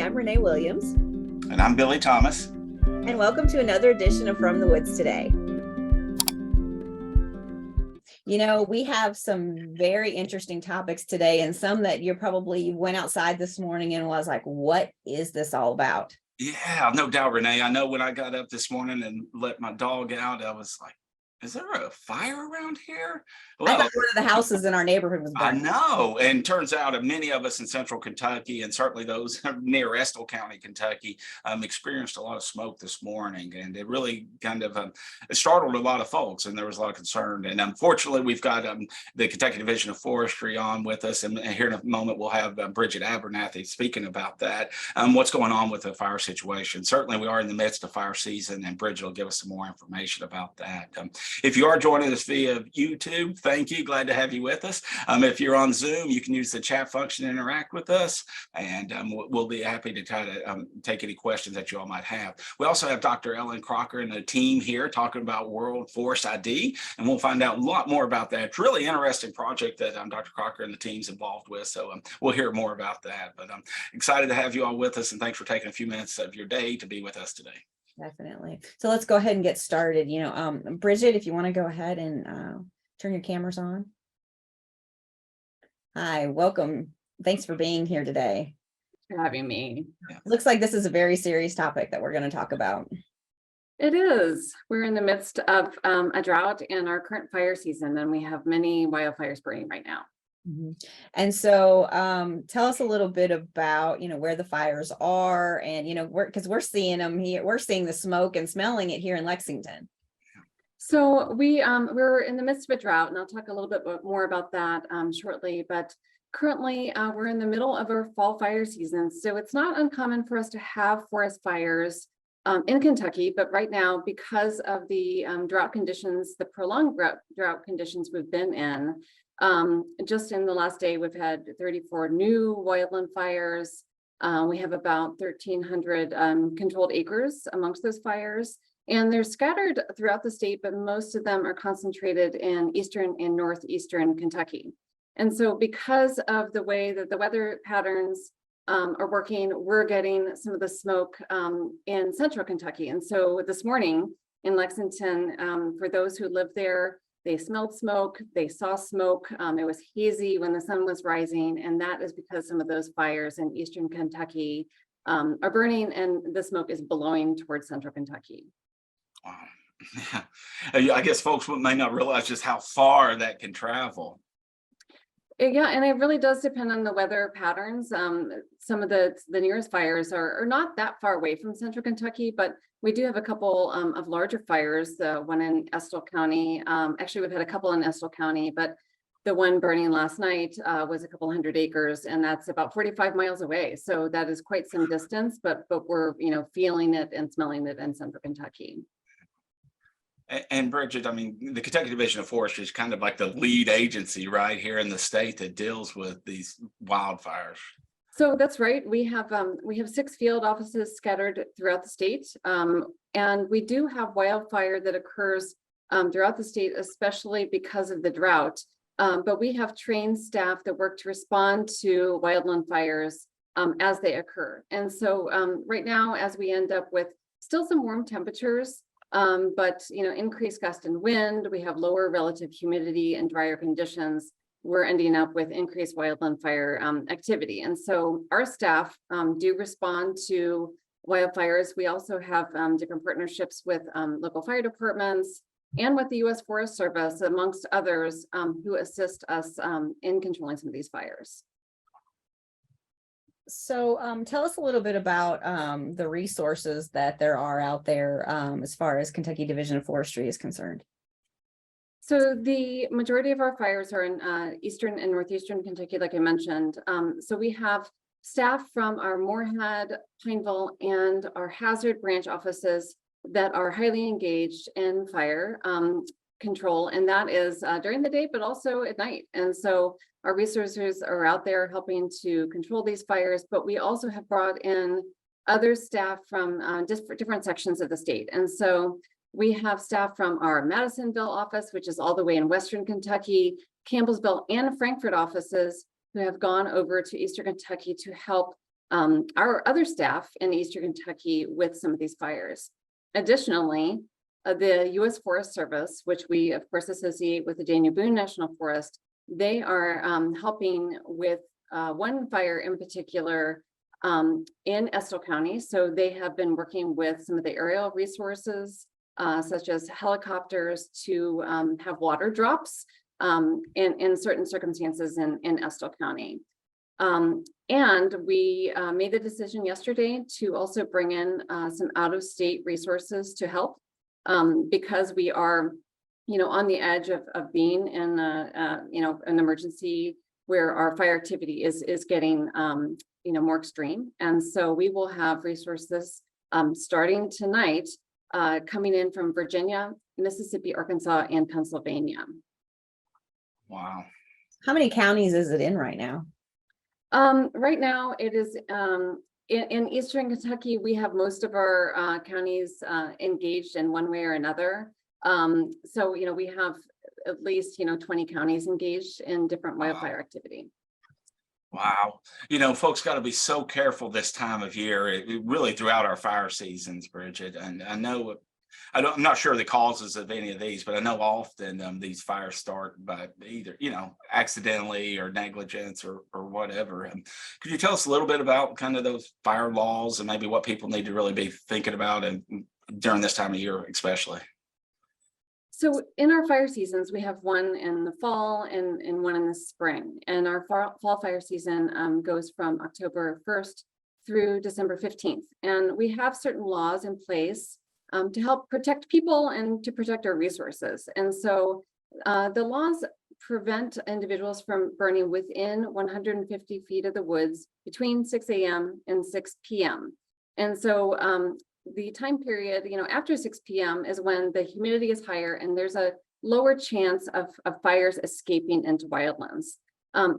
I'm Renee Williams. And I'm Billy Thomas. And welcome to another edition of From the Woods Today. You know, we have some very interesting topics today, and some that you probably went outside this morning and was like, what is this all about? Yeah, no doubt, Renee. I know when I got up this morning and let my dog out, I was like, is there a fire around here? I thought one of the houses in our neighborhood was I burning. know. And turns out many of us in central Kentucky, and certainly those near Estill County, Kentucky, experienced a lot of smoke this morning. And it really kind of it startled a lot of folks, and there was a lot of concern. And unfortunately, we've got the Kentucky Division of Forestry on with us. And here in a moment, we'll have Bridget Abernathy speaking about that, what's going on with the fire situation. Certainly, we are in the midst of fire season, and Bridget will give us some more information about that. If you are joining us via YouTube, thank you. Glad to have you with us. If you're on Zoom, you can use the chat function to interact with us, and we'll be happy to try to take any questions that you all might have. We also have Dr. Ellen Crocker and the team here talking about World Forest ID, and we'll find out a lot more about that. It's a really interesting project that Dr. Crocker and the team's involved with, so we'll hear more about that. But I'm excited to have you all with us, and thanks for taking a few minutes of your day to be with us today. Definitely. So let's go ahead and get started. You know, Bridget, if you want to go ahead and turn your cameras on. Hi, welcome. Thanks for being here today. For having me. Looks like this is a very serious topic that we're going to talk about. It is. We're in the midst of a drought in our current fire season, and we have many wildfires burning right now. And so tell us a little bit about, you know, where the fires are, and, you know, because we're seeing them here. We're seeing the smoke and smelling it here in Lexington. So we're in the midst of a drought, and I'll talk a little bit more about that shortly. But currently, we're in the middle of our fall fire season, so it's not uncommon for us to have forest fires in Kentucky. But right now, because of the drought conditions, the prolonged drought conditions we've been in, just in the last day, we've had 34 new wildland fires. We have about 1,300 controlled acres amongst those fires. And they're scattered throughout the state, but most of them are concentrated in eastern and northeastern Kentucky. And so because of the way that the weather patterns are working, we're getting some of the smoke in central Kentucky. And so this morning in Lexington, for those who live there, they smelled smoke, they saw smoke. It was hazy when the sun was rising, and that is because some of those fires in eastern Kentucky are burning, and the smoke is blowing towards central Kentucky. Wow. Yeah. I guess folks may not realize just how far that can travel. Yeah, and it really does depend on the weather patterns. Some of the nearest fires are not that far away from central Kentucky, but we do have a couple of larger fires. The one in Estill County, actually we've had a couple in Estill County, but the one burning last night was a couple hundred acres, and that's about 45 miles away. So that is quite some distance, but we're, you know, feeling it and smelling it in central Kentucky. And Bridget, I mean, the Kentucky Division of Forestry is kind of like the lead agency right here in the state that deals with these wildfires. So that's right. We have 6 field offices scattered throughout the state, and we do have wildfire that occurs throughout the state, especially because of the drought. But we have trained staff that work to respond to wildland fires as they occur. And so right now, as we end up with still some warm temperatures, but, you know, increased gust and wind, we have lower relative humidity and drier conditions, we're ending up with increased wildland fire activity. And so our staff do respond to wildfires. We also have different partnerships with local fire departments and with the U.S. Forest Service, amongst others, who assist us in controlling some of these fires. So tell us a little bit about the resources that there are out there as far as Kentucky Division of Forestry is concerned. So the majority of our fires are in eastern and northeastern Kentucky, like I mentioned. So we have staff from our Moorhead, Pineville, and our Hazard branch offices that are highly engaged in fire control, and that is during the day, but also at night. And so our resources are out there helping to control these fires, but we also have brought in other staff from different sections of the state. And so we have staff from our Madisonville office, which is all the way in Western Kentucky, Campbellsville and Frankfort offices who have gone over to Eastern Kentucky to help our other staff in Eastern Kentucky with some of these fires. Additionally, the U.S. Forest Service, which we of course associate with the Daniel Boone National Forest, they are helping with one fire in particular in Estill County. So they have been working with some of the aerial resources, such as helicopters, to have water drops in certain circumstances in Estill County. And we made the decision yesterday to also bring in some out-of-state resources to help, because we are, on the edge of being in an emergency where our fire activity is getting more extreme. And so we will have resources starting tonight coming in from Virginia, Mississippi, Arkansas, and Pennsylvania. Wow. How many counties is it in right now? Right now, it is in Eastern Kentucky. We have most of our counties engaged in one way or another. So we have at least 20 counties engaged in different wildfire activity. Wow. Folks got to be so careful this time of year, really throughout our fire seasons, Bridget. And I'm not sure the causes of any of these, but I know often these fires start by either, accidentally or negligence or whatever. Could you tell us a little bit about kind of those fire laws and maybe what people need to really be thinking about and during this time of year, especially? So in our fire seasons, we have one in the fall and one in the spring. And our fall fire season goes from October 1st through December 15th. And we have certain laws in place to help protect people and to protect our resources. And so the laws prevent individuals from burning within 150 feet of the woods between 6 a.m. and 6 p.m. And so the time period, after 6 p.m. is when the humidity is higher and there's a lower chance of fires escaping into wildlands.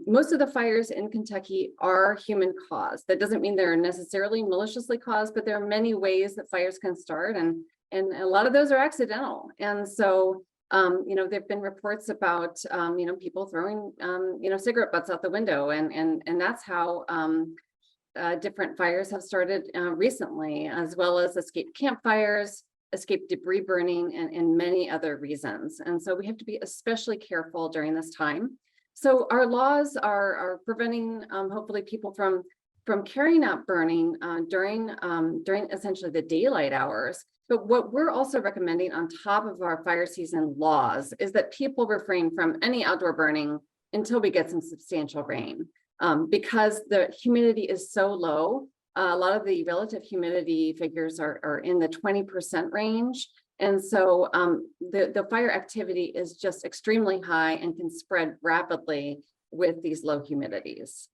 Most of the fires in Kentucky are human caused. That doesn't mean they're necessarily maliciously caused, but there are many ways that fires can start, and a lot of those are accidental. And so, there've been reports about, people throwing, cigarette butts out the window, and that's how different fires have started recently, as well as escaped campfires, escaped debris burning, and many other reasons. And so we have to be especially careful during this time. So our laws are preventing, hopefully, people from carrying out burning during essentially the daylight hours. But what we're also recommending on top of our fire season laws is that people refrain from any outdoor burning until we get some substantial rain. Because the humidity is so low, a lot of the relative humidity figures are in the 20% range. And so the fire activity is just extremely high and can spread rapidly with these low humidities.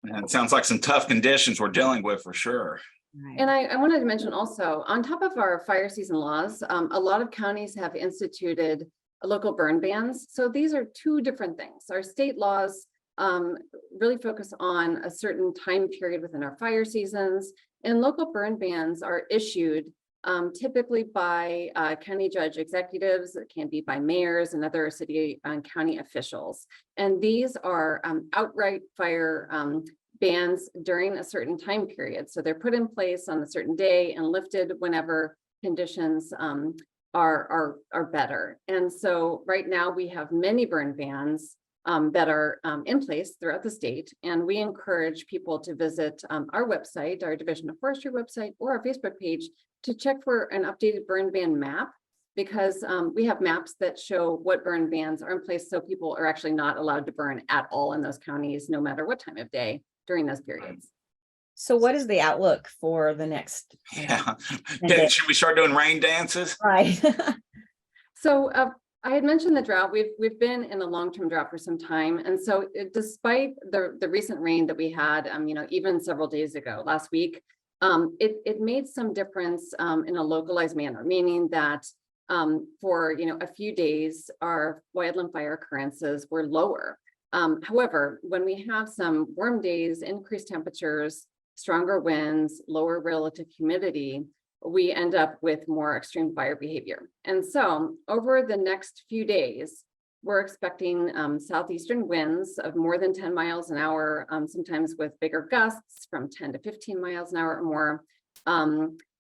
And it sounds like some tough conditions we're dealing with for sure. Right. And I wanted to mention also, on top of our fire season laws, a lot of counties have instituted local burn bans. So these are two different things. Our state laws really focus on a certain time period within our fire seasons, and local burn bans are issued typically by county judge executives. It can be by mayors and other city and county officials. And these are outright fire bans during a certain time period. So they're put in place on a certain day and lifted whenever conditions are better. And so right now we have many burn bans that are in place throughout the state. And we encourage people to visit our website, our Division of Forestry website, or our Facebook page to check for an updated burn ban map, because we have maps that show what burn bans are in place, so people are actually not allowed to burn at all in those counties, no matter what time of day during those periods. So what is the outlook for the next? Yeah. Should we start doing rain dances? Right. So I had mentioned the drought. We've been in a long-term drought for some time, and so despite the recent rain that we had, even several days ago, last week, it made some difference in a localized manner, meaning that for a few days, our wildland fire occurrences were lower. However, when we have some warm days, increased temperatures, stronger winds, lower relative humidity, we end up with more extreme fire behavior. And so over the next few days, we're expecting southeastern winds of more than 10 miles an hour, sometimes with bigger gusts from 10 to 15 miles an hour or more.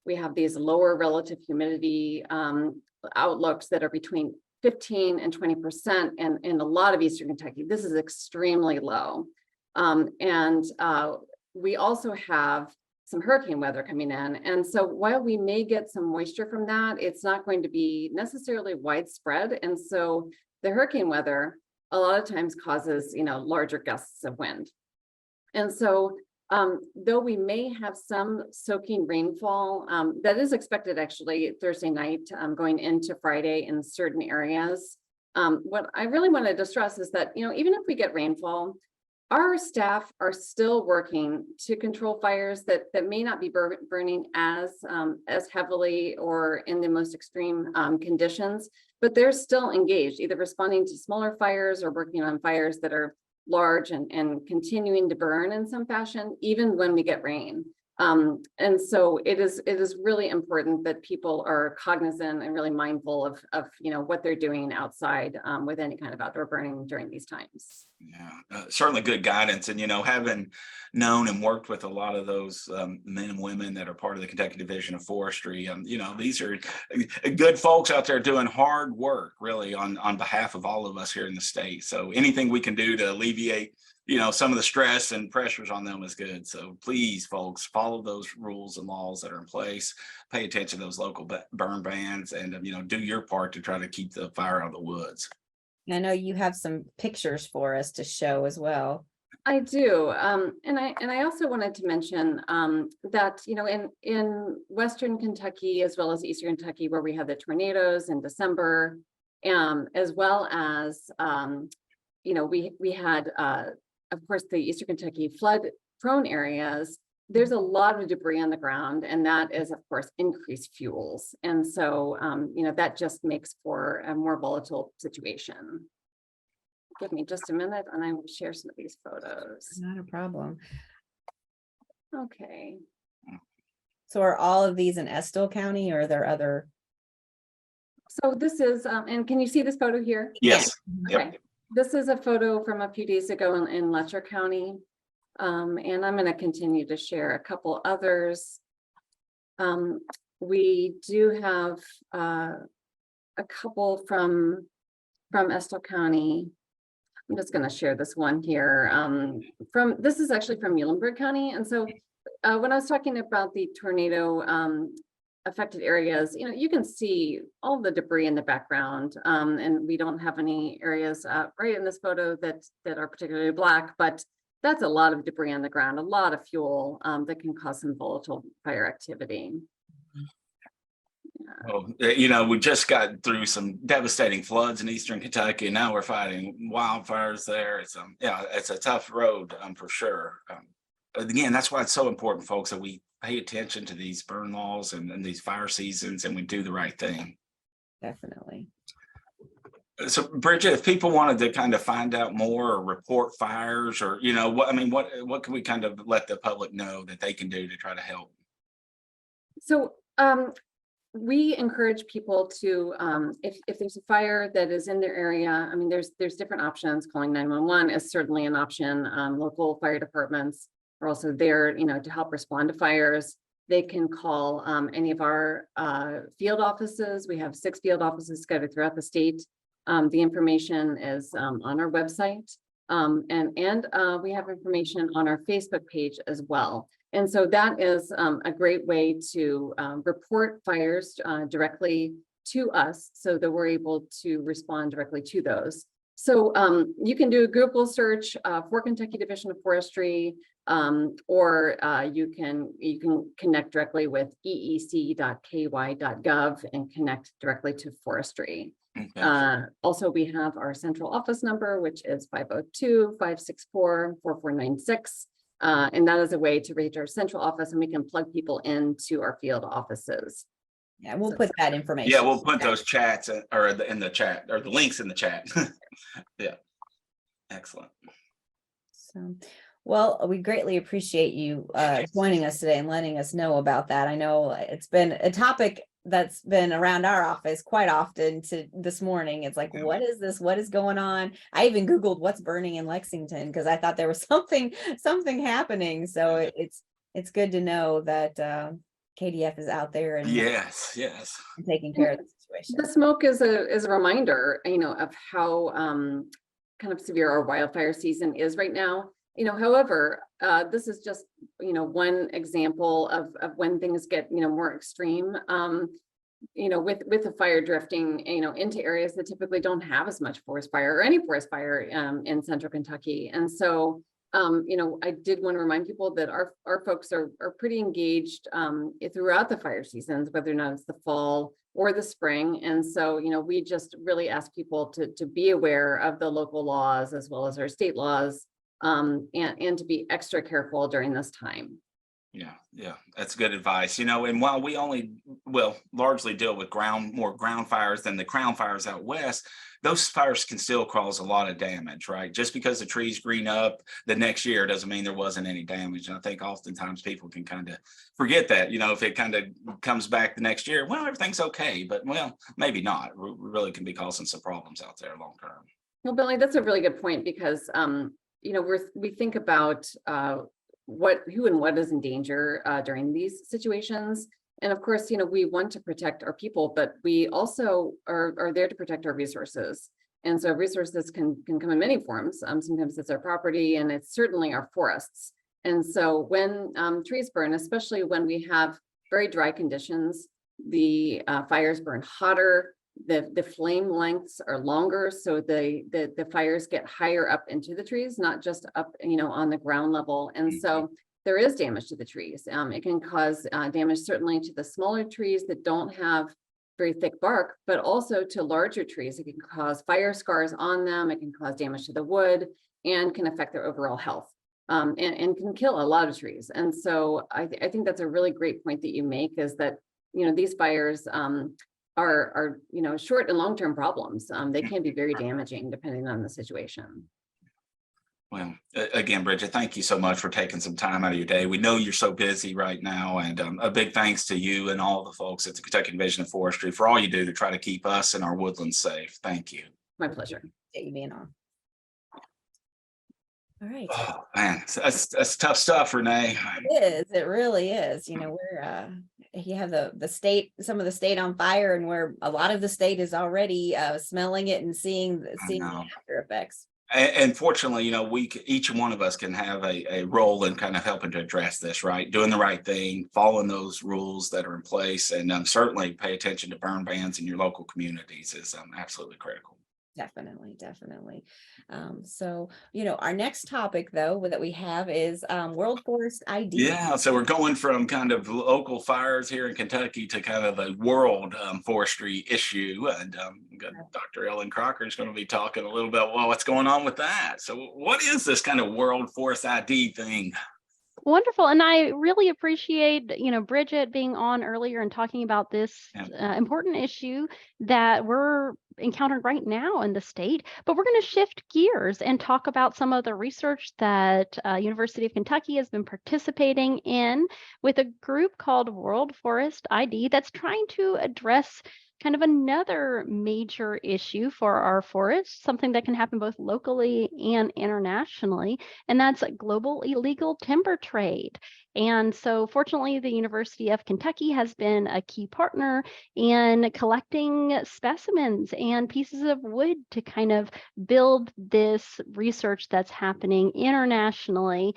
We have these lower relative humidity outlooks that are between 15 and 20%. And in a lot of Eastern Kentucky, this is extremely low. We also have some hurricane weather coming in. And so while we may get some moisture from that, it's not going to be necessarily widespread. And so the hurricane weather a lot of times causes, larger gusts of wind. And so though we may have some soaking rainfall, that is expected actually Thursday night going into Friday in certain areas. What I really wanted to stress is that, even if we get rainfall, our staff are still working to control fires that may not be burning as heavily or in the most extreme conditions, but they're still engaged, either responding to smaller fires or working on fires that are large and continuing to burn in some fashion, even when we get rain. And so it is really important that people are cognizant and really mindful of what they're doing outside with any kind of outdoor burning during these times. Yeah, certainly good guidance. And, having known and worked with a lot of those men and women that are part of the Kentucky Division of Forestry, these are good folks out there doing hard work, really, on behalf of all of us here in the state. So anything we can do to alleviate, some of the stress and pressures on them is good. So please, folks, follow those rules and laws that are in place. Pay attention to those local burn bans and, do your part to try to keep the fire out of the woods. I know you have some pictures for us to show as well. I do, and I also wanted to mention that in Western Kentucky as well as Eastern Kentucky, where we had the tornadoes in December, as well as we had of course the Eastern Kentucky flood prone areas. There's a lot of debris on the ground, and that is, of course, increased fuels. And so, that just makes for a more volatile situation. Give me just a minute and I will share some of these photos. Not a problem. Okay. So are all of these in Estill County, or are there other? So this is, and can you see this photo here? Yes. Okay. Yep. This is a photo from a few days ago in Letcher County. And I'm going to continue to share a couple others. We do have a couple from Estill County. I'm just going to share this one here. This is actually from Muhlenberg County. And so when I was talking about the tornado affected areas, you can see all the debris in the background. And we don't have any areas right in this photo that are particularly black, but that's a lot of debris on the ground, a lot of fuel that can cause some volatile fire activity. Well, we just got through some devastating floods in Eastern Kentucky, and now we're fighting wildfires there. It's a tough road for sure. Again, that's why it's so important, folks, that we pay attention to these burn laws and these fire seasons, and we do the right thing. Definitely. So, Bridget, if people wanted to kind of find out more or report fires, or what can we kind of let the public know that they can do to try to help? So we encourage people to, if there's a fire that is in their area, there's different options. Calling 911 is certainly an option. Local fire departments are also there, to help respond to fires. They can call any of our field offices. We have 6 field offices scattered throughout the state. The information is on our website, and we have information on our Facebook page as well. And so that is a great way to report fires directly to us, so that we're able to respond directly to those. So you can do a Google search for Kentucky Division of Forestry, or you can connect directly with eec.ky.gov and connect directly to Forestry. Okay. Also, we have our central office number, which is 502-564-4496. And that is a way to reach our central office, and we can plug people into our field offices. Yeah, we'll put that information. Yeah, we'll put those chats in the chat, or the links in the chat. Yeah, excellent. So, well, we greatly appreciate you joining us today and letting us know about that. I know it's been a topic that's been around our office quite often to this morning. It's like, what is this? What is going on? I even Googled what's burning in Lexington because I thought there was something happening. So it's good to know that KDF is out there and Yes, taking care of the situation. The smoke is a reminder, of how kind of severe our wildfire season is right now. However, this is just, one example of when things get, more extreme. With the fire drifting, into areas that typically don't have as much forest fire or any forest fire in central Kentucky. And so, I did want to remind people that our folks are pretty engaged throughout the fire seasons, whether or not it's the fall or the spring. And so, we just really ask people to be aware of the local laws as well as our state laws, and to be extra careful during this time. Yeah, that's good advice. And while we largely deal with more ground fires than the crown fires out west, those fires can still cause a lot of damage, right? Just because the trees green up the next year doesn't mean there wasn't any damage. And I think oftentimes people can kind of forget that, if it kind of comes back the next year, well, everything's okay, but maybe not. We really can be causing some problems out there long term. Well, Billy, that's a really good point because, we think about, who and what is in danger during these situations. And of course, we want to protect our people, but we also are there to protect our resources. And so resources can come in many forms. Sometimes it's our property and it's certainly our forests. And so when trees burn, especially when we have very dry conditions, the fires burn hotter, the flame lengths are longer, so the fires get higher up into the trees, not just up on the ground level. And so there is damage to the trees. It can cause damage certainly to the smaller trees that don't have very thick bark, but also to larger trees. It can cause fire scars on them. It can cause damage to the wood and can affect their overall health, and can kill a lot of trees. And so I think that's a really great point that you make, is that these fires are short and long-term problems. They can be very damaging depending on the situation. Well, again, Bridget, thank you so much for taking some time out of your day. We know you're so busy right now, and a big thanks to you and all the folks at the Kentucky Division of Forestry for all you do to try to keep us and our woodlands safe. Thank you. My pleasure. You being on. All right. Oh man, that's tough stuff, Renee. It really is. We're you have the state, some of the state on fire, and where a lot of the state is already smelling it and seeing the after effects. And fortunately, each one of us can have a role in kind of helping to address this, right? Doing the right thing, following those rules that are in place, and certainly pay attention to burn bans in your local communities is absolutely critical. Definitely. So, our next topic though that we have is World Forest ID. Yeah, so we're going from kind of local fires here in Kentucky to kind of a world forestry issue, and Dr. Ellen Crocker is going to be talking a little bit about what's going on with that. So what is this kind of World Forest ID thing? Wonderful. And I really appreciate, Bridget being on earlier and talking about this important issue that we're encountering right now in the state. But we're going to shift gears and talk about some of the research that University of Kentucky has been participating in with a group called World Forest ID that's trying to address kind of another major issue for our forests, something that can happen both locally and internationally, and that's global illegal timber trade. And so fortunately, the University of Kentucky has been a key partner in collecting specimens and pieces of wood to kind of build this research that's happening internationally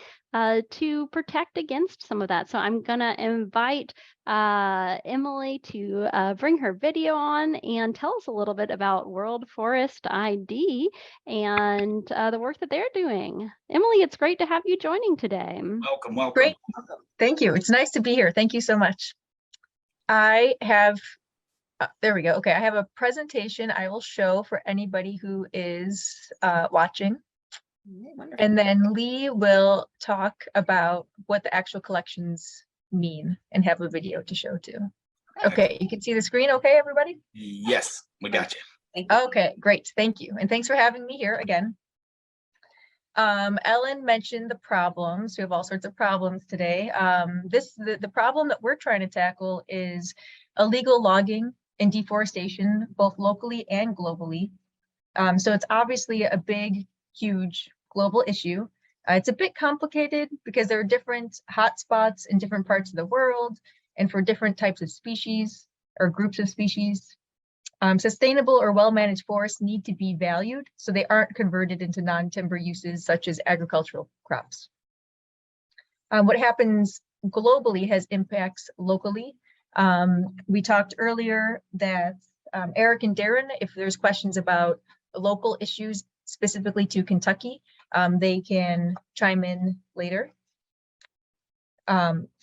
to protect against some of that. So I'm going to invite Emily to bring her video on and tell us a little bit about World Forest ID and the work that they're doing. Emily, it's great to have you joining today. Welcome. Great. Thank you. It's nice to be here. Thank you so much. I have, there we go. Okay, I have a presentation I will show for anybody who is watching. Wonderful. And then Lee will talk about what the actual collections mean and have a video to show too. Okay, you can see the screen okay, everybody? Yes, we got you. Thank you. Okay, great. Thank you. And thanks for having me here again. Ellen mentioned the problems. We have all sorts of problems today. The problem that we're trying to tackle is illegal logging and deforestation, both locally and globally. So it's obviously a big, huge global issue. It's a bit complicated because there are different hotspots in different parts of the world and for different types of species or groups of species. Sustainable or well-managed forests need to be valued so they aren't converted into non-timber uses such as agricultural crops. What happens globally has impacts locally. We talked earlier that Eric and Darren, if there's questions about local issues specifically to Kentucky, they can chime in later.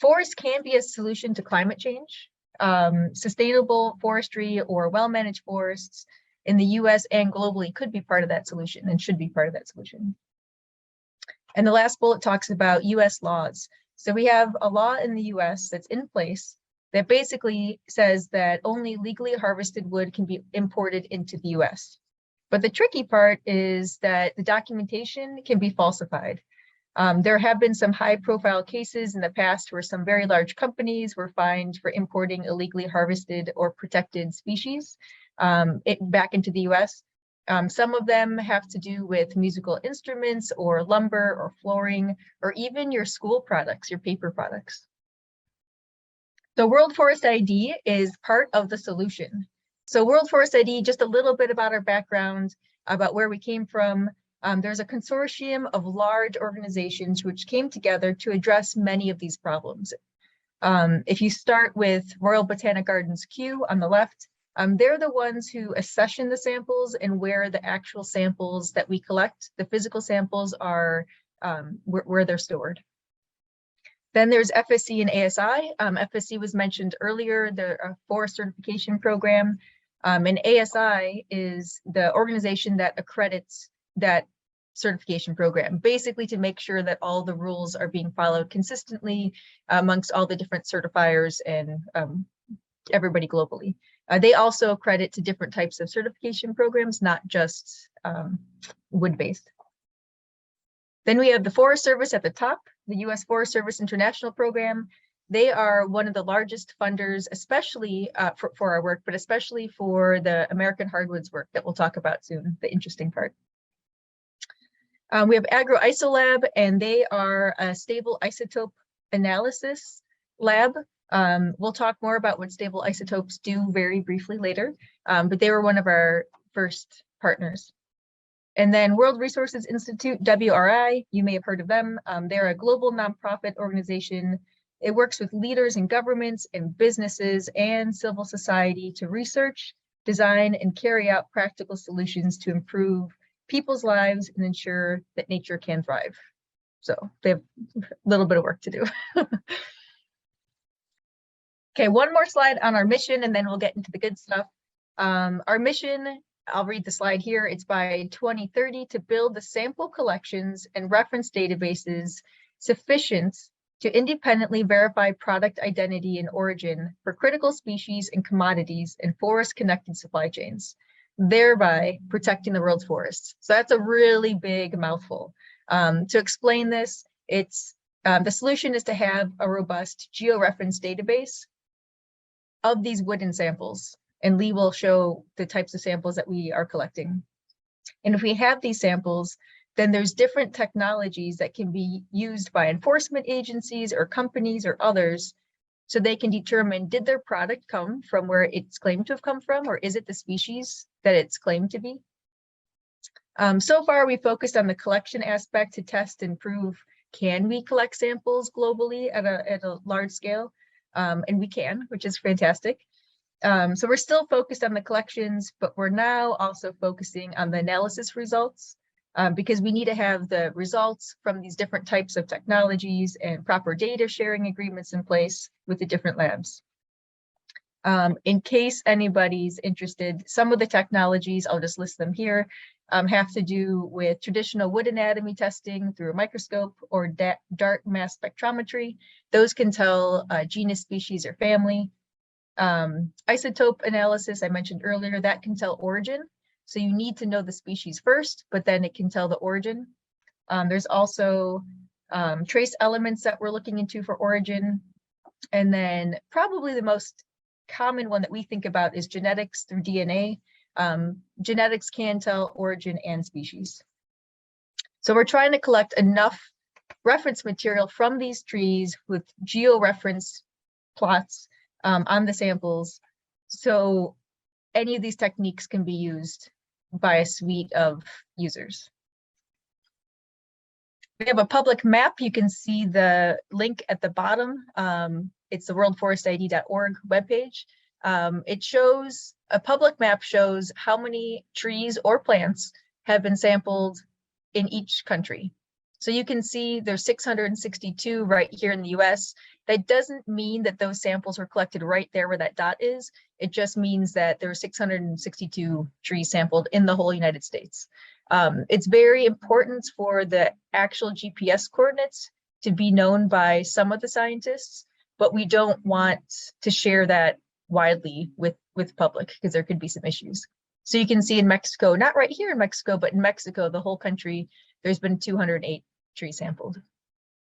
Forests can be a solution to climate change. Sustainable forestry or well-managed forests in the US and globally could be part of that solution and should be part of that solution. And the last bullet talks about US laws. So we have a law in the US that's in place that basically says that only legally harvested wood can be imported into the US. But the tricky part is that the documentation can be falsified. There have been some high-profile cases in the past where some very large companies were fined for importing illegally harvested or protected species back into the US. Some of them have to do with musical instruments or lumber or flooring, or even your school products, your paper products. The World Forest ID is part of the solution. So World Forest ID, just a little bit about our background, about where we came from. There's a consortium of large organizations which came together to address many of these problems. If you start with Royal Botanic Gardens Kew on the left, they're the ones who accession the samples and where the actual samples that we collect, the physical samples are where they're stored. Then there's FSC and ASI. FSC was mentioned earlier, the forest certification program. And ASI is the organization that accredits that certification program, basically to make sure that all the rules are being followed consistently amongst all the different certifiers and everybody globally. They also accredit to different types of certification programs, not just wood-based. Then we have the Forest Service at the top, the U.S. Forest Service International Program. They are one of the largest funders, especially for our work, but especially for the American hardwoods work that we'll talk about soon, the interesting part. We have AgroIsolab, and they are a stable isotope analysis lab. We'll talk more about what stable isotopes do very briefly later, but they were one of our first partners. And then World Resources Institute, WRI, you may have heard of them. They're a global nonprofit organization. It works with leaders in governments and businesses and civil society to research, design, and carry out practical solutions to improve people's lives and ensure that nature can thrive. So they have a little bit of work to do. Okay, one more slide on our mission, and then we'll get into the good stuff. Our mission, I'll read the slide here. It's by 2030 to build the sample collections and reference databases sufficient to independently verify product identity and origin for critical species and commodities in forest-connected supply chains, thereby protecting the world's forests. So that's a really big mouthful. To explain this, it's the solution is to have a robust georeference database of these wooden samples. And Lee will show the types of samples that we are collecting. And if we have these samples, then there's different technologies that can be used by enforcement agencies or companies or others, so they can determine, did their product come from where it's claimed to have come from, or is it the species that it's claimed to be? So far, we focused on the collection aspect to test and prove, can we collect samples globally at a large scale? And we can, which is fantastic. So we're still focused on the collections, but we're now also focusing on the analysis results because we need to have the results from these different types of technologies and proper data sharing agreements in place with the different labs. In case anybody's interested, some of the technologies, I'll just list them here, have to do with traditional wood anatomy testing through a microscope or DART mass spectrometry. Those can tell genus, species, or family. Isotope analysis, I mentioned earlier, that can tell origin. So you need to know the species first, but then it can tell the origin. There's also trace elements that we're looking into for origin. And then probably the most common one that we think about is genetics through DNA. Genetics can tell origin and species. So we're trying to collect enough reference material from these trees with georeference plots on the samples, so any of these techniques can be used by a suite of users. We have a public map. You can see the link at the bottom. It's the worldforestid.org webpage. It shows, a public map shows how many trees or plants have been sampled in each country. So you can see there's 662 right here in the US. That doesn't mean that those samples were collected right there where that dot is. It just means that there are 662 trees sampled in the whole United States. It's very important for the actual GPS coordinates to be known by some of the scientists, but we don't want to share that widely with public because there could be some issues. So you can see in Mexico, not right here in Mexico, but in Mexico, the whole country, there's been 208 trees sampled.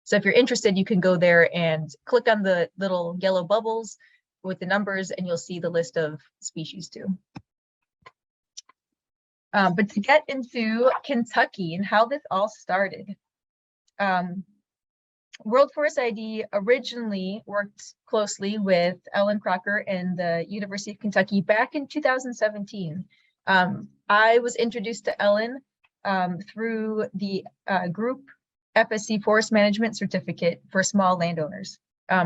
So if you're interested, you can go there and click on the little yellow bubbles with the numbers and you'll see the list of species too. But to get into Kentucky and how this all started, World Forest ID originally worked closely with Ellen Crocker and the University of Kentucky back in 2017. I was introduced to Ellen through the group FSC Forest Management Certificate for small landowners.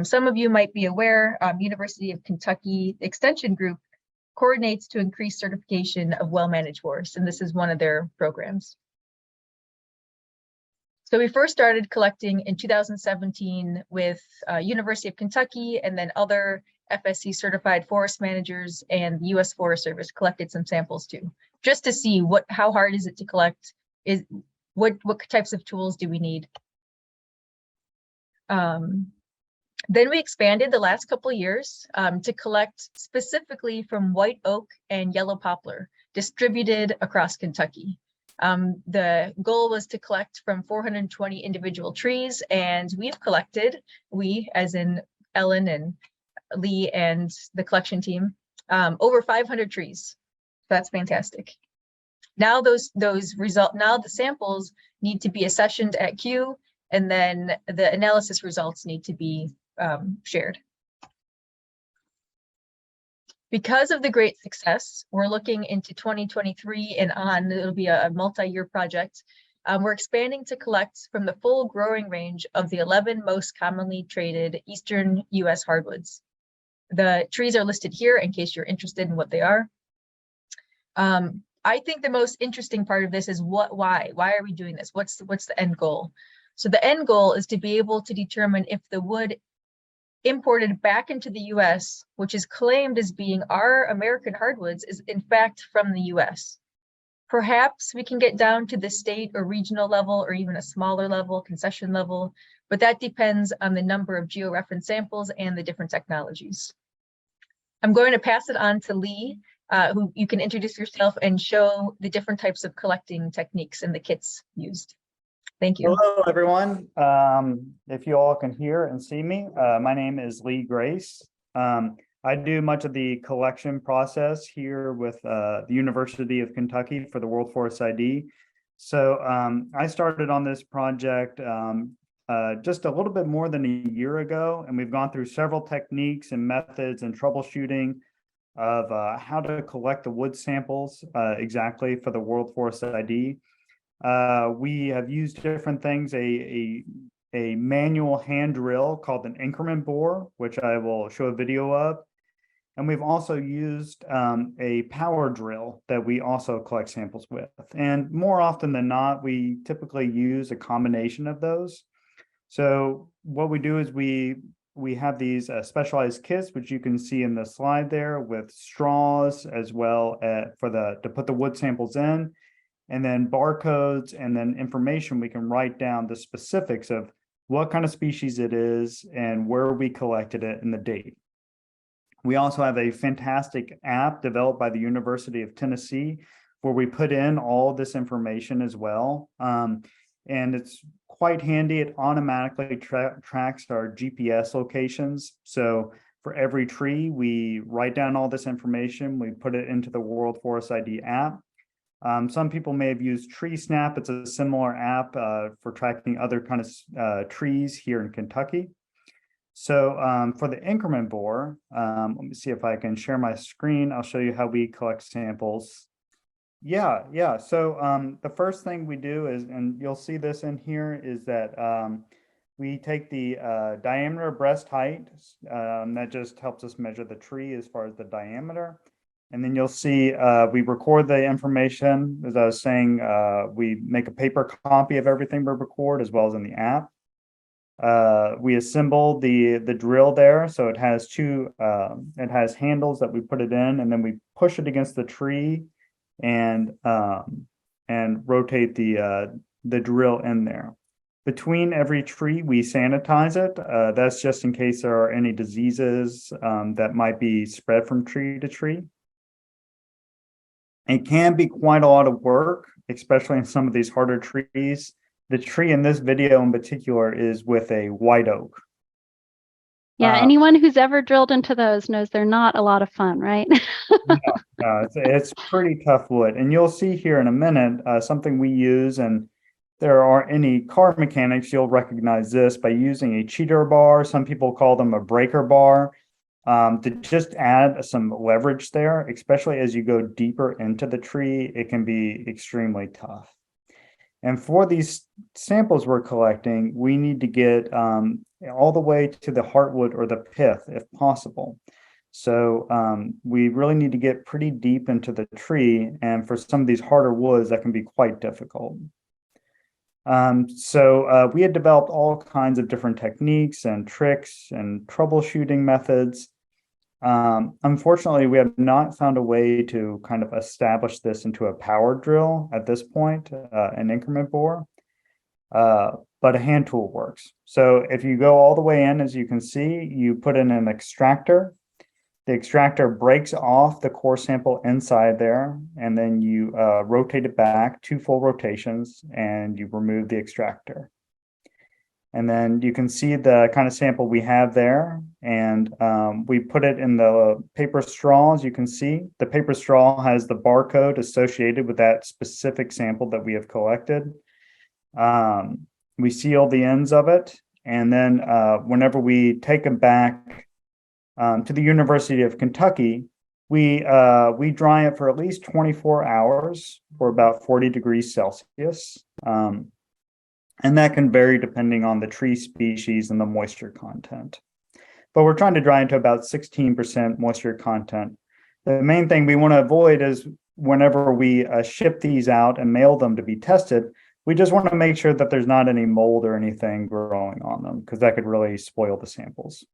Some of you might be aware, University of Kentucky Extension Group coordinates to increase certification of well-managed forests, and this is one of their programs. So we first started collecting in 2017 with University of Kentucky, and then other FSC certified forest managers and the US Forest Service collected some samples too, just to see how hard is it to collect, what types of tools do we need. Then we expanded the last couple of years to collect specifically from white oak and yellow poplar distributed across Kentucky. The goal was to collect from 420 individual trees, and we've collected, we as in Ellen and Lee and the collection team, over 500 trees. That's fantastic. Now now the samples need to be accessioned at Q, and then the analysis results need to be shared. Because of the great success, we're looking into 2023 and on, it'll be a multi-year project. We're expanding to collect from the full growing range of the 11 most commonly traded Eastern US hardwoods. The trees are listed here in case you're interested in what they are. I think the most interesting part of this is why are we doing this? What's the end goal? So the end goal is to be able to determine if the wood imported back into the US, which is claimed as being our American hardwoods, is in fact from the US. Perhaps we can get down to the state or regional level or even a smaller level, concession level, but that depends on the number of georeference samples and the different technologies. I'm going to pass it on to Lee, who you can introduce yourself and show the different types of collecting techniques and the kits used. Thank you. Hello, everyone. If you all can hear and see me, my name is Lee Grace. I do much of the collection process here with the University of Kentucky for the World Forest ID. So I started on this project just a little bit more than a year ago, and we've gone through several techniques and methods and troubleshooting of how to collect the wood samples exactly for the World Forest ID. We have used different things, a manual hand drill called an increment bore, which I will show a video of. And we've also used a power drill that we also collect samples with. And more often than not, we typically use a combination of those. So what we do is we have these specialized kits, which you can see in the slide there, with straws as well to put the wood samples in, and then barcodes, and then information we can write down the specifics of what kind of species it is and where we collected it and the date. We also have a fantastic app developed by the University of Tennessee where we put in all this information as well. And it's quite handy. It automatically tracks our GPS locations. So For every tree, we write down all this information. We put it into the World Forest ID app. Some people may have used Tree Snap. It's a similar app for tracking other kind of trees here in Kentucky. So for the increment borer, let me see if I can share my screen. I'll show you how we collect samples. Yeah. So the first thing we do is, and you'll see this in here, is that we take the diameter breast height. That just helps us measure the tree as far as the diameter. And then you'll see we record the information. As I was saying, we make a paper copy of everything we record as well as in the app. We assemble the drill there. So it has it has handles that we put it in, and then we push it against the tree and rotate the drill in there. Between every tree, we sanitize it. That's just in case there are any diseases that might be spread from tree to tree. It can be quite a lot of work, especially in some of these harder trees. The tree in this video in particular is with a white oak. Yeah, anyone who's ever drilled into those knows they're not a lot of fun, right? No, it's pretty tough wood. And you'll see here in a minute something we use, and there are any car mechanics, you'll recognize this by using a cheater bar. Some people call them a breaker bar. To just add some leverage there, especially as you go deeper into the tree, it can be extremely tough. And for these samples we're collecting, we need to get all the way to the heartwood or the pith if possible. So we really need to get pretty deep into the tree. And for some of these harder woods, that can be quite difficult. So we had developed all kinds of different techniques and tricks and troubleshooting methods. Unfortunately, we have not found a way to kind of establish this into a power drill at this point, an increment bore, but a hand tool works. So if you go all the way in, as you can see, you put in an extractor. The extractor breaks off the core sample inside there, and then you rotate it back 2 full rotations, and you remove the extractor. And then you can see the kind of sample we have there, and we put it in the paper straw. As you can see, the paper straw has the barcode associated with that specific sample that we have collected. We seal the ends of it, and then whenever we take it back to the University of Kentucky, we dry it for at least 24 hours for about 40 degrees Celsius. And that can vary depending on the tree species and the moisture content. But we're trying to dry it to about 16% moisture content. The main thing we want to avoid is whenever we ship these out and mail them to be tested, we just want to make sure that there's not any mold or anything growing on them, because that could really spoil the samples.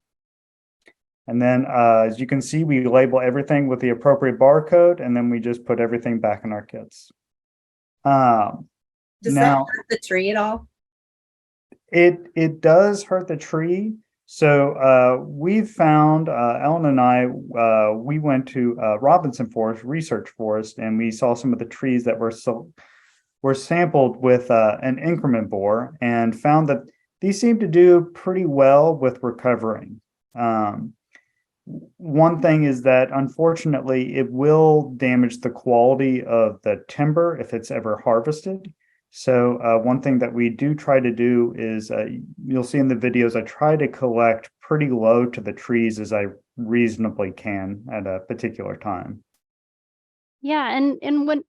And then as you can see, we label everything with the appropriate barcode, and then we just put everything back in our kits. Does that hurt the tree at all? It does hurt the tree. So we've found, Ellen and I, we went to Robinson Forest, Research Forest, and we saw some of the trees that were sampled with an increment bore, and found that these seem to do pretty well with recovering. One thing is that unfortunately it will damage the quality of the timber if it's ever harvested. So one thing that we do try to do is, you'll see in the videos, I try to collect pretty low to the trees as I reasonably can at a particular time. Yeah, and when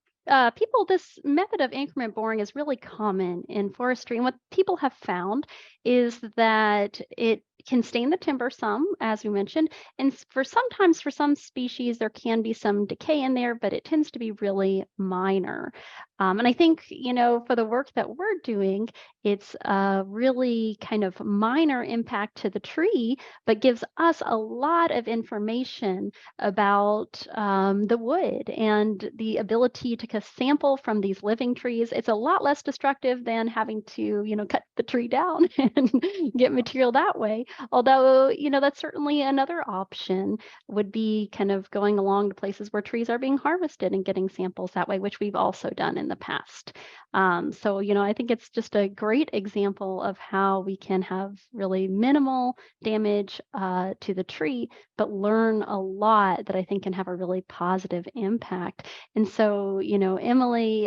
this method of increment boring is really common in forestry. And what people have found is that it can stain the timber some, as we mentioned, and sometimes for some species there can be some decay in there, but it tends to be really minor. And I think, for the work that we're doing, it's a really kind of minor impact to the tree, but gives us a lot of information about the wood and the ability to sample from these living trees. It's a lot less destructive than having to, cut the tree down and get material that way. Although, that's certainly another option, would be kind of going along to places where trees are being harvested and getting samples that way, which we've also done in the past. So, I think it's just a great example of how we can have really minimal damage to the tree, but learn a lot that I think can have a really positive impact. And so, Emily,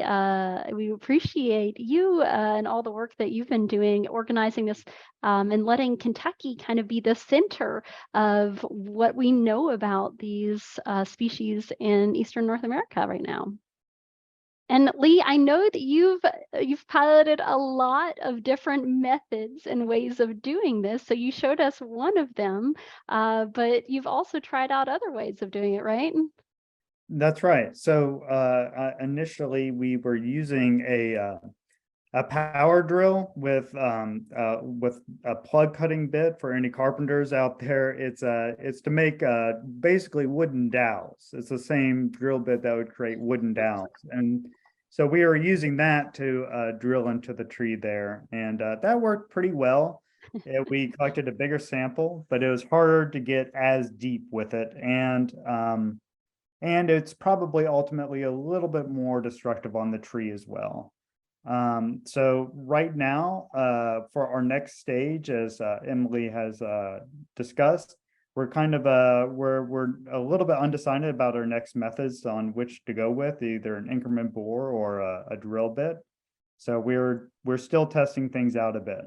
we appreciate you and all the work that you've been doing, organizing this and letting Kentucky kind of be the center of what we know about these species in Eastern North America right now. And Lee, I know that you've piloted a lot of different methods and ways of doing this. So you showed us one of them, but you've also tried out other ways of doing it, right? That's right. So initially we were using a power drill with a plug cutting bit. For any carpenters out there. It's to make basically wooden dowels. It's the same drill bit that would create wooden dowels, and so we were using that to drill into the tree there, and that worked pretty well. We collected a bigger sample, but it was harder to get as deep with it, and it's probably ultimately a little bit more destructive on the tree as well. So right now, for our next stage, as Emily has discussed, we're kind of we're a little bit undecided about our next methods on which to go with, either an increment bore or a drill bit. So we're still testing things out a bit.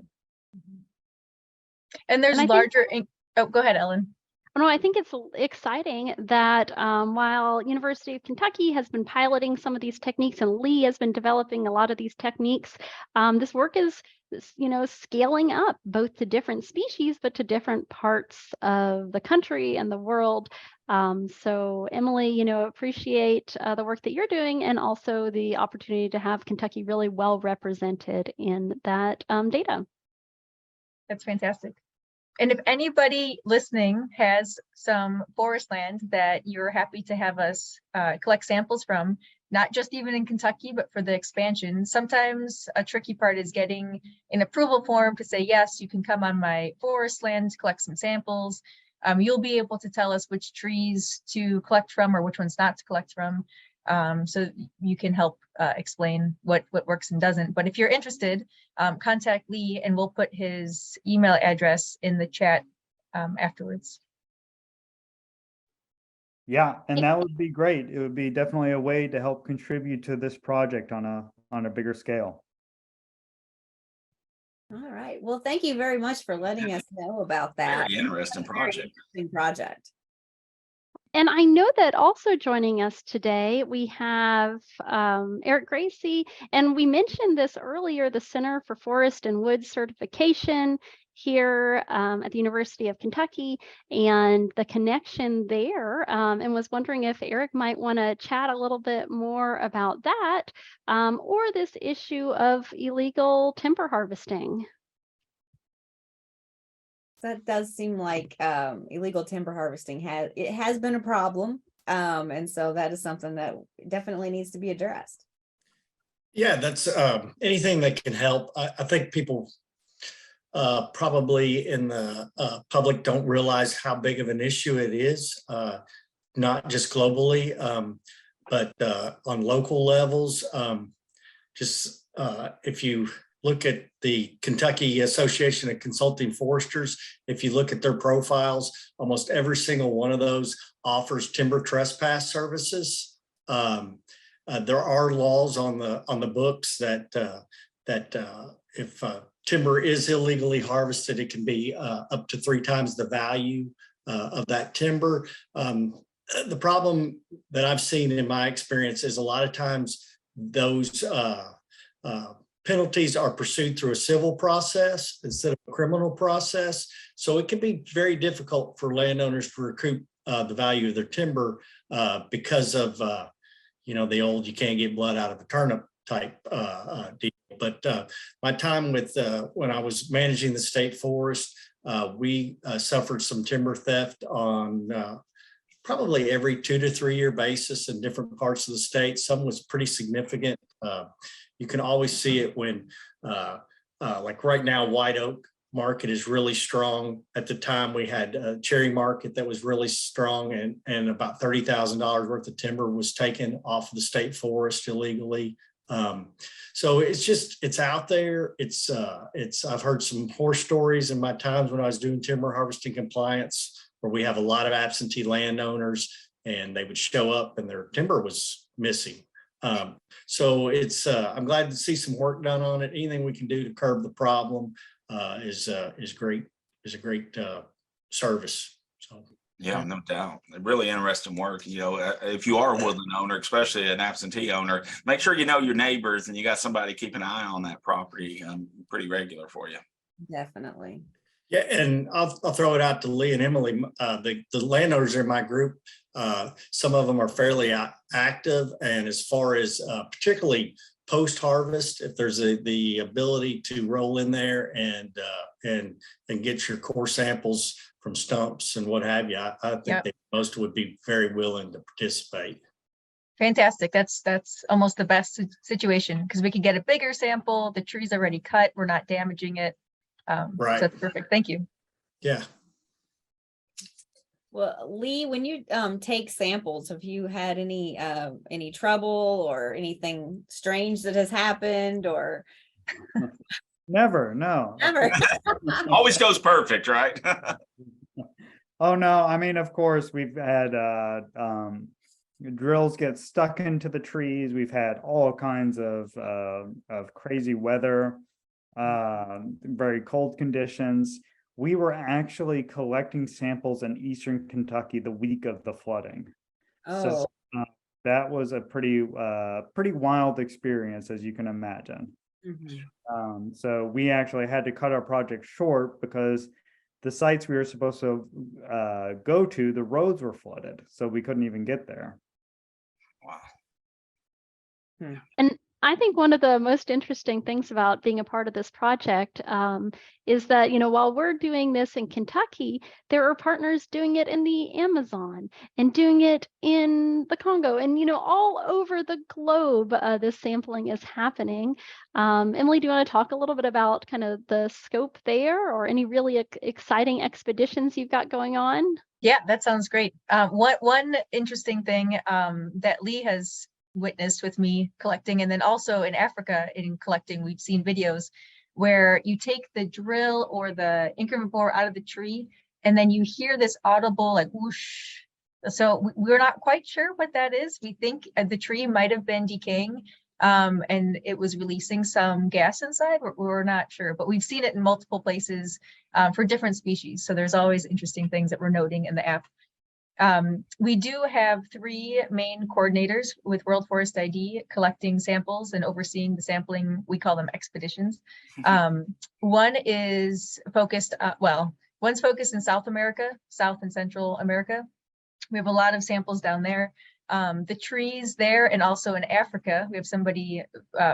And there's And I larger, oh, go ahead, Ellen. No, I think it's exciting that while University of Kentucky has been piloting some of these techniques and Lee has been developing a lot of these techniques, this work is, scaling up both to different species, but to different parts of the country and the world. So Emily, appreciate the work that you're doing and also the opportunity to have Kentucky really well represented in that data. That's fantastic. And if anybody listening has some forest land that you're happy to have us collect samples from, not just even in Kentucky, but for the expansion, sometimes a tricky part is getting an approval form to say, yes, you can come on my forest land to collect some samples. You'll be able to tell us which trees to collect from or which ones not to collect from. So you can help explain what works and doesn't. But if you're interested, contact Lee and we'll put his email address in the chat afterwards. Yeah, and that would be great. It would be definitely a way to help contribute to this project on a bigger scale. All right. Well, thank you very much for letting us know about that. Very interesting project. Interesting project. And I know that also joining us today, we have Eric Gracie, and we mentioned this earlier, the Center for Forest and Wood Certification here at the University of Kentucky and the connection there, and was wondering if Eric might want to chat a little bit more about that or this issue of illegal timber harvesting. That does seem like illegal timber harvesting has been a problem, and so that is something that definitely needs to be addressed. Yeah, that's anything that can help. I think people probably in the public don't realize how big of an issue it is, not just globally, but on local levels. Just if you look at the Kentucky Association of Consulting Foresters, if you look at their profiles, almost every single one of those offers timber trespass services. There are laws on the books that if timber is illegally harvested, it can be up to 3 times the value of that timber. The problem that I've seen in my experience is a lot of times those penalties are pursued through a civil process instead of a criminal process. So it can be very difficult for landowners to recoup the value of their timber because of, the old, you can't get blood out of a turnip type deal. But my time with, when I was managing the state forest, we suffered some timber theft on probably every 2 to 3 year basis in different parts of the state. Some was pretty significant. You can always see it when, like right now, white oak market is really strong. At the time, we had a cherry market that was really strong, and about $30,000 worth of timber was taken off of the state forest illegally. So it's out there. I've heard some horror stories in my times when I was doing timber harvesting compliance, where we have a lot of absentee landowners and they would show up and their timber was missing. So I'm glad to see some work done on it. Anything we can do to curb the problem is great, is a great service. So. Yeah, no doubt. Really interesting work. You know, if you are a woodland owner, especially an absentee owner, make sure you know your neighbors and you got somebody keeping an eye on that property pretty regular for you. Definitely. Yeah, and I'll throw it out to Lee and Emily. The landowners in my group, some of them are fairly active, and as far as particularly post-harvest, if there's the ability to roll in there and get your core samples from stumps and what have you, I think that most would be very willing to participate. Fantastic. That's almost the best situation, because we can get a bigger sample. The tree's already cut. We're not damaging it. Right. So that's perfect. Thank you. Yeah. Well, Lee, when you take samples, have you had any trouble or anything strange that has happened, or? Never, no. Never. Always goes perfect, right? Oh, no, I mean, of course, we've had drills get stuck into the trees. We've had all kinds of crazy weather, very cold conditions. We were actually collecting samples in Eastern Kentucky the week of the flooding. Oh. So that was a pretty wild experience, as you can imagine. Mm-hmm. So we actually had to cut our project short because the sites we were supposed to go to, the roads were flooded, so we couldn't even get there. Wow. And I think one of the most interesting things about being a part of this project is that, you know, while we're doing this in Kentucky, there are partners doing it in the Amazon and doing it in the Congo, and, you know, all over the globe, this sampling is happening. Emily, do you want to talk a little bit about kind of the scope there, or any really exciting expeditions you've got going on? Yeah, that sounds great. One interesting thing that Lee has witnessed with me collecting, and then also in Africa in collecting, we've seen videos where you take the drill or the increment bore out of the tree, and then you hear this audible like whoosh. So we're not quite sure what that is. We think the tree might have been decaying and it was releasing some gas inside. We're not sure, but we've seen it in multiple places for different species. So there's always interesting things that we're noting in the app. We do have 3 main coordinators with World Forest ID collecting samples and overseeing the sampling. We call them expeditions. One is focused, one's focused in South America, South and Central America. We have a lot of samples down there. The trees there, and also in Africa, we have somebody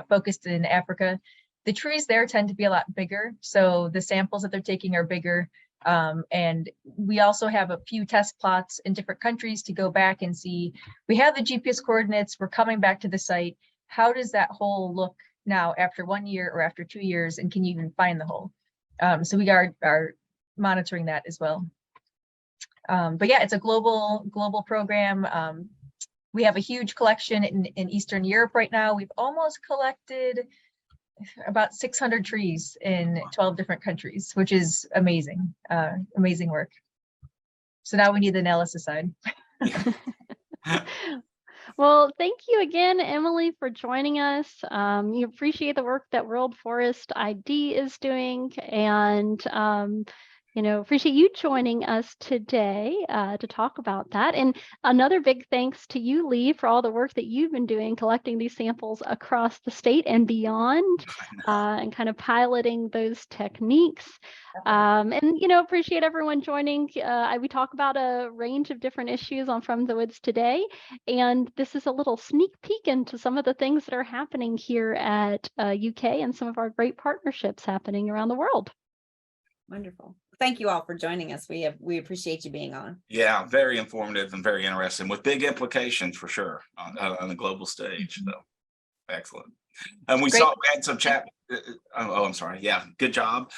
focused in Africa. The trees there tend to be a lot bigger, so the samples that they're taking are bigger. And we also have a few test plots in different countries to go back and see. We have the GPS coordinates, we're coming back to the site. How does that hole look now after 1 year or after 2 years, and can you even find the hole? So we are monitoring that as well. But yeah, it's a global program. We have a huge collection in Eastern Europe right now. We've almost collected about 600 trees in 12 different countries, which is amazing, amazing work. So now we need the analysis side. Well, thank you again, Emily, for joining us. You appreciate the work that World Forest ID is doing, and you know, appreciate you joining us today to talk about that. And another big thanks to you, Lee, for all the work that you've been doing collecting these samples across the state and beyond, and kind of piloting those techniques. And, you know, appreciate everyone joining. We talk about a range of different issues on From the Woods today, and this is a little sneak peek into some of the things that are happening here at UK and some of our great partnerships happening around the world. Wonderful. Thank you all for joining us. We appreciate you being on. Yeah, very informative and very interesting, with big implications for sure on the global stage. So Excellent. And we Great. saw we had some chat. I'm sorry. Yeah, good job.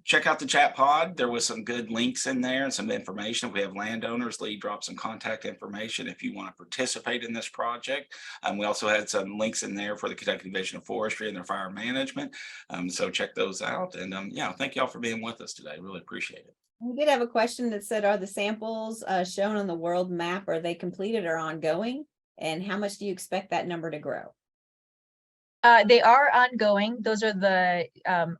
Check out the chat pod. There was some good links in there and some information. If we have landowners, Lee dropped some contact information if you want to participate in this project. We also had some links in there for the Kentucky Division of Forestry and their fire management. So check those out. And yeah, thank y'all for being with us today. Really appreciate it. We did have a question that said, are the samples shown on the world map, are they completed or ongoing? And how much do you expect that number to grow? They are ongoing. Those are the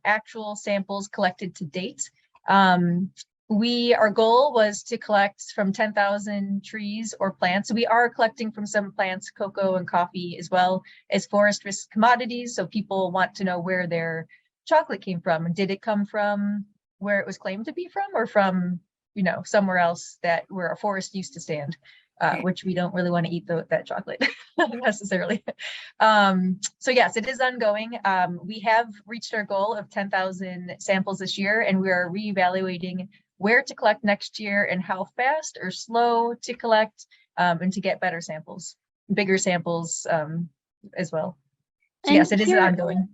actual samples collected to date. Our goal was to collect from 10,000 trees or plants. We are collecting from some plants, cocoa and coffee, as well as forest risk commodities. So people want to know where their chocolate came from. Did it come from where it was claimed to be from, or from, somewhere else where a forest used to stand? Which we don't really want to eat that chocolate necessarily. So yes, it is ongoing. We have reached our goal of 10,000 samples this year, and we are reevaluating where to collect next year and how fast or slow to collect, and to get better samples, bigger samples as well. So And yes, it is ongoing.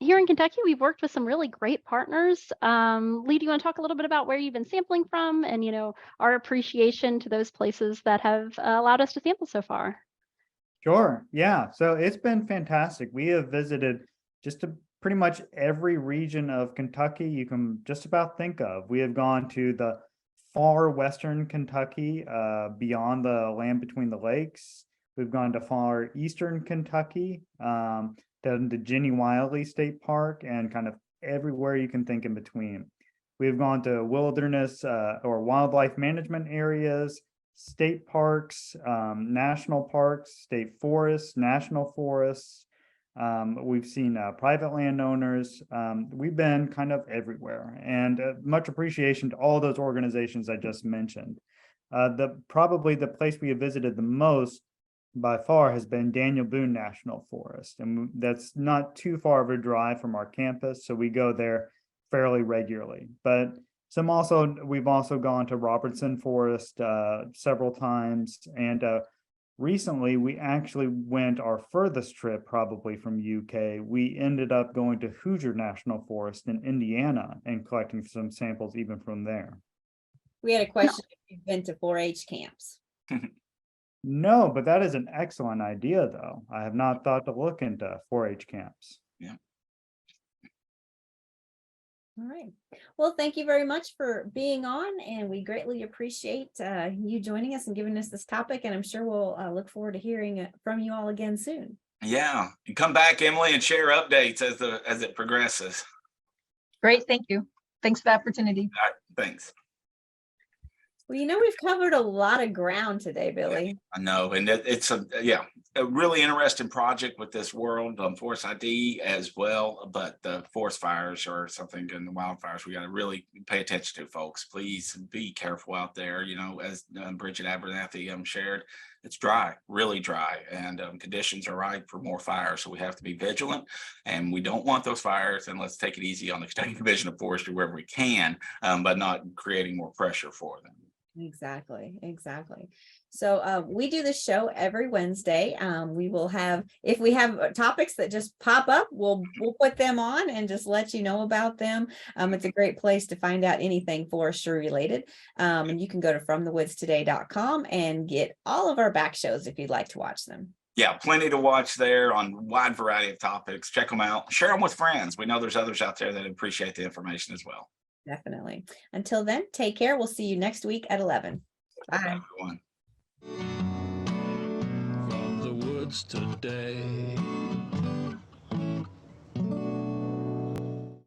Here in Kentucky, we've worked with some really great partners. Lee, do you want to talk a little bit about where you've been sampling from, and our appreciation to those places that have allowed us to sample so far? Sure. Yeah. So it's been fantastic. We have visited pretty much every region of Kentucky you can just about think of. We have gone to the far western Kentucky, beyond the land between the lakes. We've gone to far eastern Kentucky, then to Jenny Wiley State Park, and kind of everywhere you can think in between. We've gone to wilderness or wildlife management areas, state parks, national parks, state forests, national forests. We've seen private landowners. We've been kind of everywhere, and much appreciation to all those organizations I just mentioned. Probably the place we have visited the most by far has been Daniel Boone National Forest, and that's not too far of a drive from our campus, so we go there fairly regularly. But we've also gone to Robertson Forest several times, and recently we actually went our furthest trip, probably from UK. We ended up going to Hoosier National Forest in Indiana and collecting some samples even from there. We had a question if you've been to 4-H camps. No, but that is an excellent idea, though. I have not thought to look into 4-H camps. Yeah. All right. Well, thank you very much for being on, and we greatly appreciate you joining us and giving us this topic. And I'm sure we'll look forward to hearing from you all again soon. Yeah, you come back, Emily, and share updates as it progresses. Great, thank you. Thanks for the opportunity. All right, thanks. Well, we've covered a lot of ground today, Billy. I know, and it's a really interesting project with this World Forest ID as well. But the forest fires are something, and the wildfires we got to really pay attention to, folks. Please be careful out there. As Bridget Abernathy shared, it's dry, really dry, and conditions are ripe for more fires. So we have to be vigilant, and we don't want those fires. And let's take it easy on the Kentucky Division of Forestry wherever we can, but not creating more pressure for them. Exactly. So we do this show every Wednesday. We will have, if we have topics that just pop up, we'll put them on and just let you know about them. It's a great place to find out anything forestry related. And you can go to fromthewoodstoday.com and get all of our back shows if you'd like to watch them. Yeah, plenty to watch there on a wide variety of topics. Check them out. Share them with friends. We know there's others out there that appreciate the information as well. Definitely. Until then, take care. We'll see you next week at 11. Bye. Everyone. From the woods today.